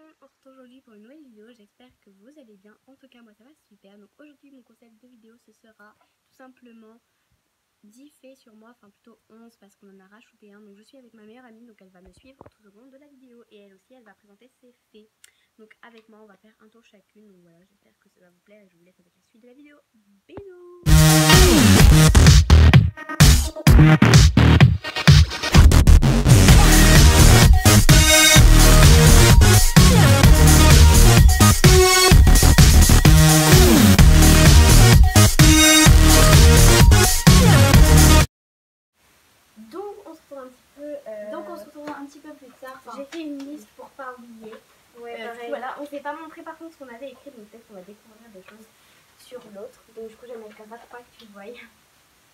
monde, on se retrouve aujourd'hui pour une nouvelle vidéo, j'espère que vous allez bien, en tout cas moi ça va super. Donc aujourd'hui mon concept de vidéo ce sera tout simplement 10 faits sur moi, enfin plutôt 11 parce qu'on en a rajouté un. Donc je suis avec ma meilleure amie, donc elle va me suivre tout au long de la vidéo et elle aussi elle va présenter ses faits. Donc avec moi on va faire un tour chacune, donc voilà, j'espère que ça va vous plaire et je vous laisse avec la suite de la vidéo. Bisous. Donc on se retrouve un petit peu plus tard. J'ai fait une liste pour pas oublier. Voilà, on s'est pas montré par contre ce qu'on avait écrit, donc peut-être qu'on va découvrir des choses sur l'autre. Donc du coup j'aimerais comme ça pour pas que tu le voies.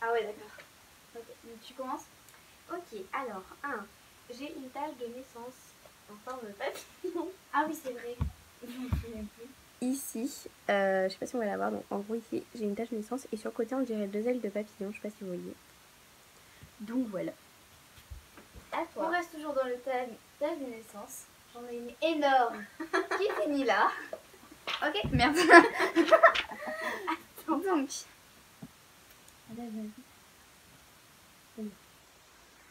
Ah ouais, d'accord. Ok, donc tu commences. Ok, alors 1. J'ai une tache de naissance en forme de papillon. Ah oui, c'est vrai. Je me souviens plus. Ici, je sais pas si on va la voir, donc en gros ici j'ai une tache de naissance et sur le côté on dirait 2 ailes de papillon, je sais pas si vous voyez. Donc voilà. À toi. On reste toujours dans le thème tache de naissance. J'en ai une énorme qui finit là. Ok, merde. Attends. Donc.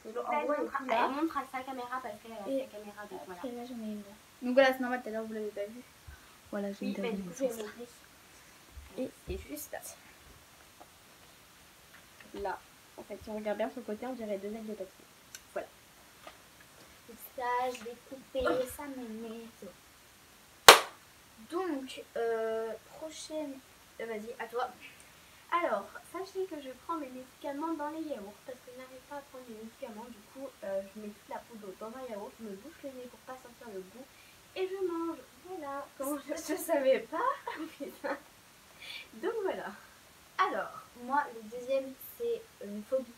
Elle montre à sa caméra parce qu'elle a sa caméra, donc voilà. Là, j'en ai une là. Donc voilà, c'est normal, tout à l'heure vous l'avez pas vu. Voilà, j'ai une tache de naissance. Et c'est juste là. En fait, si on regarde bien sur le côté, on dirait 2 ailes de papillon. Voilà. ça, je vais couper, ça m'énerve. Donc, prochaine. Vas-y, à toi. Alors, sachez que je prends mes médicaments dans les yaourts parce que je n'arrive pas à prendre mes médicaments. Du coup, je mets toute la poudre dans un yaourt, je me bouche le nez pour pas sentir le goût et je mange. Voilà. Comment je savais pas. Donc voilà. Alors, moi, le deuxième, c'est une phobie.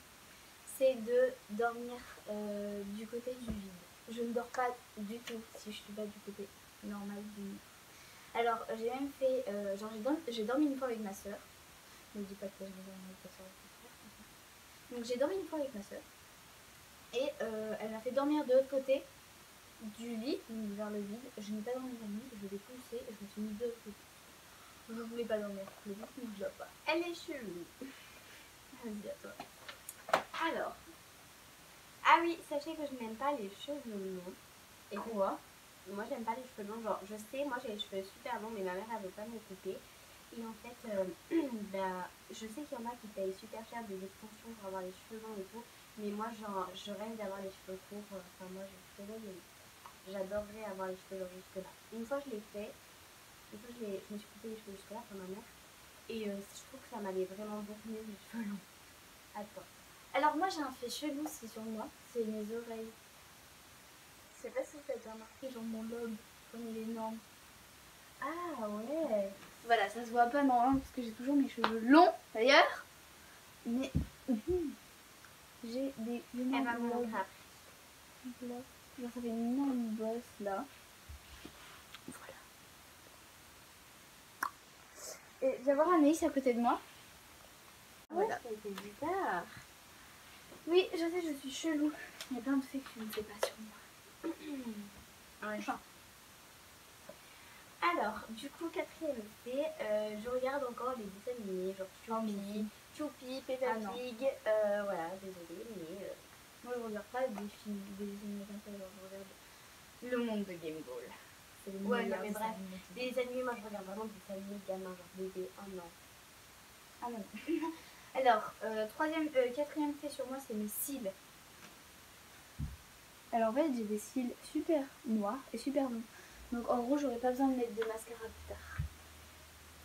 C'est de dormir du côté du vide. Je ne dors pas du tout si je suis pas du côté normal du mur. Alors, j'ai même fait. Genre, j'ai dormi une fois avec ma soeur. Ne dis pas que j'ai dormi avec ta soeur. Donc, j'ai dormi une fois avec ma soeur. Et elle m'a fait dormir de l'autre côté du lit, donc vers le vide. Je n'ai pas dormi la nuit, je l'ai poussé et je me suis mis de l'autre côté. Je ne voulais pas dormir le vide, donc je dors pas. Elle est chelou. Vas-y, à toi. Alors. Ah oui, sachez que je n'aime pas les cheveux longs. Et quoi? Moi j'aime pas les cheveux longs, genre je sais, moi j'ai les cheveux super longs mais ma mère elle veut pas me couper. Et en fait, bah, je sais qu'il y en a qui payent super cher des extensions pour avoir les cheveux longs et tout. Mais moi genre, je rêve d'avoir les cheveux courts, enfin moi j'ai les cheveux longs mais j'adorerais avoir les cheveux longs jusque là. Une fois je l'ai fait, une fois je me suis coupé les cheveux jusque là par ma mère. Et je trouve que ça m'allait vraiment beaucoup mieux les cheveux longs. À toi. Alors moi j'ai un fait chelou, c'est sur moi, c'est mes oreilles. Je sais pas si t'as déjà remarqué, genre mon lobe, comme il est énorme. Ah ouais. Voilà, ça se voit pas normalement parce que j'ai toujours mes cheveux longs d'ailleurs. Mais j'ai des Elle va me lobes. montrer après. Genre ça fait une énorme bosse là. Voilà. Et j'ai voir Anaïs à côté de moi. Voilà. Ça a été bizarre. Oui, je sais, je suis chelou. Il y a plein de faits que tu ne sais pas sur moi. Ouais. Alors, du coup, quatrième fait, je regarde encore les dessins animés, genre Choupi, Peppa Pig, voilà, désolée, mais moi je regarde pas des films, des dessins animés comme ça, genre je regarde Le Monde de Game Ball. Ouais, non mais bref, les animés, moi je regarde vraiment des dessins animés gamins, genre bébé, 1 an. Ah non. Alors, quatrième fait sur moi, c'est mes cils. Alors en fait, j'ai des cils super noirs et super longs. Donc en gros, j'aurais pas besoin de mettre de mascara plus tard.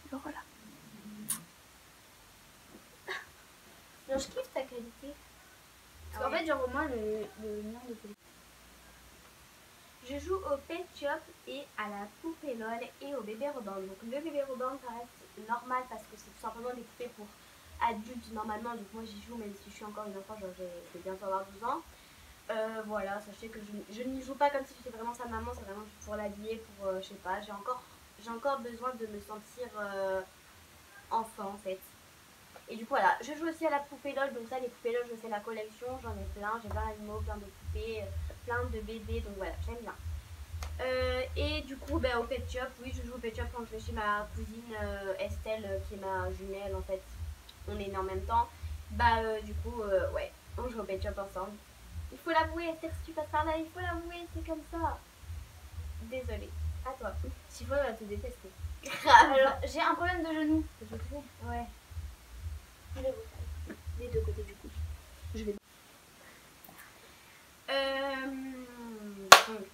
Alors voilà. Genre, je kiffe ta qualité. Parce qu'en fait, genre moi, le mien de qualité. Je joue au Pet Shop et à la poupée LOL et au bébé Robin. Donc le bébé Robin, ça reste normal parce que c'est tout simplement des poupées pour adultes normalement. Donc moi j'y joue même si je suis encore une enfant, genre je vais bientôt avoir 12 ans. Voilà, sachez que je n'y joue pas comme si j'étais vraiment sa maman, c'est vraiment juste pour l'habiller, pour je sais pas, j'ai encore besoin de me sentir enfant en fait. Et du coup voilà, je joue aussi à la poupée LOL, donc ça les poupées LOL je fais la collection, j'en ai plein, j'ai plein d'animaux, plein de poupées, plein de bébés, donc voilà, j'aime bien. Et du coup, au Pet Shop, oui, je joue au Pet Shop quand je vais chez ma cousine Estelle, qui est ma jumelle en fait. On est nés en même temps. Du coup, ouais, on joue au Pet Shop ensemble. Il faut l'avouer, Esther, si tu passes par là, il faut l'avouer, c'est comme ça. Désolée, à toi. Chiffon va te détester. Grave. Alors, j'ai un problème de genou. Je vais trouver. Ouais. Je vais vous faire. Les deux côtés du coup. Je vais. Donc,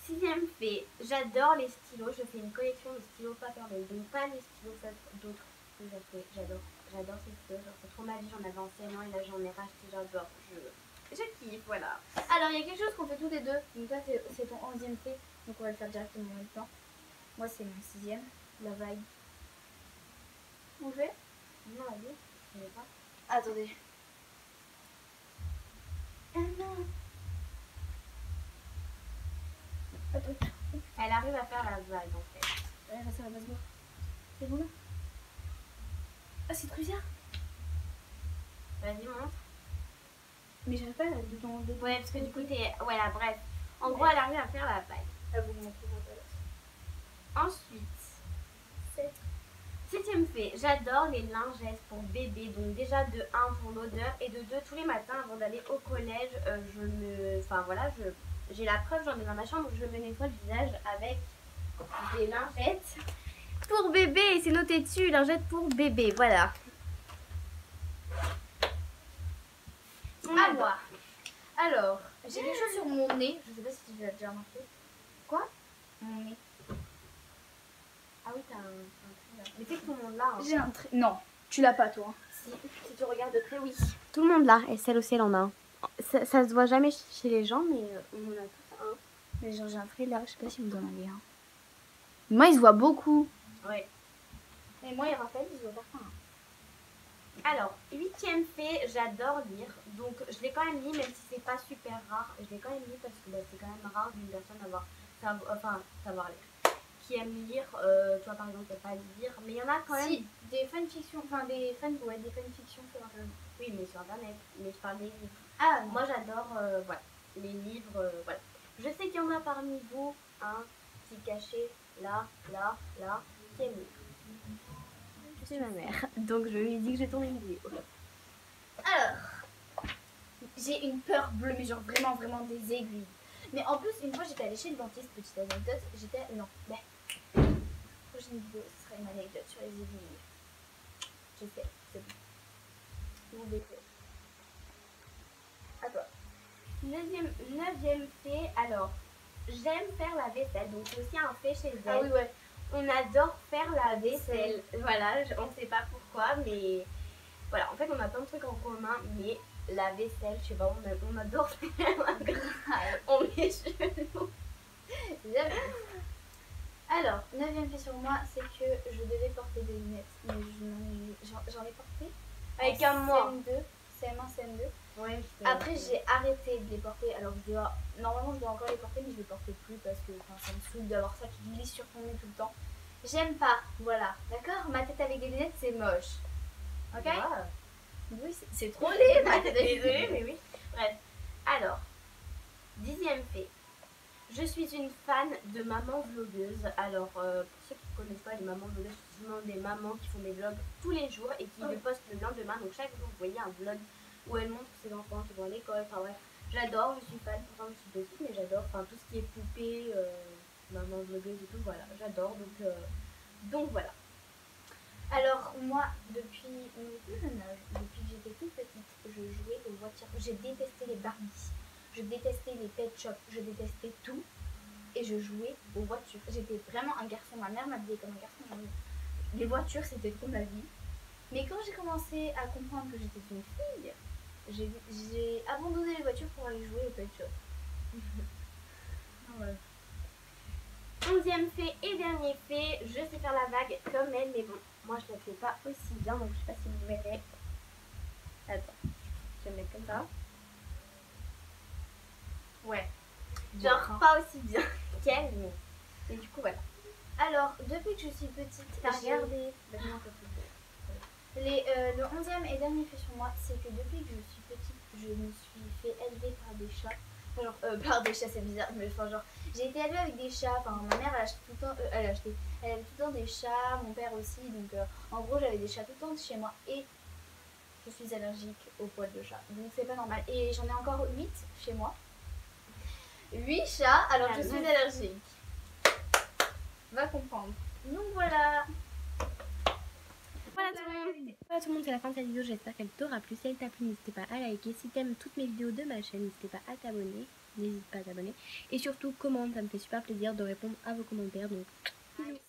Sixième fait, j'adore les stylos. Je fais une collection de stylos Papermate. Donc, pas les stylos d'autres que j'ai fait. J'adore ces stylos. Genre, c'est trop ma vie. J'en avais en C1 et là, j'en ai racheté. J'adore. Je kiffe, voilà. Alors, il y a quelque chose qu'on fait tous les deux. Donc, toi, c'est ton 11e fait. Donc, on va le faire directement maintenant. Moi, c'est mon 6e. La vague. On fait? Non, vas-y. Je sais pas. Attendez. Ah non. Attends. Elle arrive à faire la vague en fait. Ouais, ça va se voir. C'est bon là? Ah, c'est trop bizarre. Vas-y, montre. Mais j'arrive pas à de ton. Ouais, parce que du coup, t'es. Voilà, bref. En gros, elle arrive à faire la vague. Ah bon, on trouve pas là. Ensuite, septième fait, j'adore les lingettes pour bébé. Donc, déjà, de 1 pour l'odeur et de 2, tous les matins avant d'aller au collège, j'ai la preuve, j'en ai dans ma chambre, je me nettoie le visage avec des lingettes pour bébé. C'est noté dessus, lingettes pour bébé, voilà. Alors, j'ai quelque chose sur mon nez. Je sais pas si tu l'as déjà remarqué. Quoi? Mon nez. Ah oui, t'as un trait là. Mais c'est que tout le monde l'a. Hein. J'ai un trait. Non, tu l'as pas toi. Si tu regardes de près, oui. Tout le monde l'a, et celle aussi elle en a un. Ça se voit jamais chez les gens, mais on en a tous un. Mais genre j'ai un trait là, je sais pas si vous en avez un. Moi il se voit beaucoup. Ouais. Et moi et Raphaël il se voit pas un. Alors, 8e fait, j'adore lire. Donc je l'ai quand même mis, même si c'est pas super rare. Je l'ai quand même mis parce que c'est quand même rare d'une personne savoir lire. Qui aime lire, toi par exemple, t'aimes pas lire, mais il y en a quand même. Si, des fanfictions, des fanfictions sur internet. Oui, mais sur internet, mais je parle des livres. Ah, moi j'adore, voilà, les livres, voilà. Je sais qu'il y en a parmi vous, un petit caché, là, qui aime lire. C'est ma mère, donc je lui dis que j'ai tourné une vidéo. Alors, j'ai une peur bleue, mais genre vraiment des aiguilles. Mais en plus, une fois j'étais allée chez le dentiste, petite anecdote, prochaine vidéo, ce sera une anecdote sur les aiguilles. Je sais, c'est bon. Vous bêtez. À toi. 9e fait, alors, j'aime faire la vaisselle, donc c'est aussi un fait chez elle. Ah oui, ouais. On adore faire la vaisselle. Voilà, on sait pas pourquoi, mais voilà, en fait on a plein de trucs en commun, mais la vaisselle, je sais pas, on adore faire la vaisselle. On met genoux. Alors, 9e fait sur moi, c'est que je devais porter des lunettes, mais j'en ai porté avec un mois. CM1, CM2. Ouais, après, j'ai arrêté de les porter. Alors, normalement, je dois encore les porter, mais je les porte plus parce que ça me saoule d'avoir ça qui glisse sur ton nez tout le temps. J'aime pas, voilà, d'accord. Ma tête avec des lunettes, c'est moche. Ok? Wow. Oui, c'est trop laid, ma tête avec des Désolée, mais oui. Bref. Alors, 10e fait. Je suis une fan de mamans vlogueuses. Alors, pour ceux qui ne connaissent pas les mamans vlogueuses, c'est souvent des mamans qui font des vlogs tous les jours et qui le postent le lendemain. Donc, chaque jour, vous voyez un vlog où elles montrent ses enfants qui vont à l'école. Enfin, bref, j'adore, je suis fan. Pourtant, je suis petite, mais j'adore. Enfin, tout ce qui est poupée, maman vlogueuse et tout, voilà, j'adore. Donc voilà. Alors, moi, depuis mon plus jeune âge, depuis que j'étais toute petite, je jouais aux voitures. J'ai détesté les Barbies. Je détestais les pet shops, je détestais tout et je jouais aux voitures. J'étais vraiment un garçon, ma mère m'habillait comme un garçon. Les voitures c'était trop ma vie. Mais quand j'ai commencé à comprendre que j'étais une fille, j'ai abandonné les voitures pour aller jouer au pet shop. Ouais. 11e fait et dernier fait, je sais faire la vague comme elle, mais bon, moi je la fais pas aussi bien, donc je sais pas si vous verrez. Attends, je vais me mettre comme ça. Ouais, genre pas aussi bien qu'elle, mais du coup voilà. Alors, depuis que je suis petite, t'as regardé le 11e et dernier fait sur moi, c'est que depuis que je suis petite, je me suis fait élever par des chats. Genre, par des chats, c'est bizarre, mais enfin, genre, j'ai été élevée avec des chats. Enfin, ma mère, elle achetait tout le temps, elle avait tout le temps des chats, mon père aussi. Donc, en gros, j'avais des chats tout le temps chez moi et je suis allergique aux poils de chat. Donc, c'est pas normal. Et j'en ai encore 8 chez moi. 8 chats, alors je suis allergique. Va comprendre. Donc, voilà. Voilà tout le monde, c'est la fin de cette vidéo, j'espère qu'elle t'aura plu. Si elle t'a plu, n'hésite pas à liker. Si t'aimes toutes mes vidéos de ma chaîne, n'hésite pas à t'abonner. N'hésite pas à t'abonner. Et surtout, commente, ça me fait super plaisir de répondre à vos commentaires. Donc, bisous.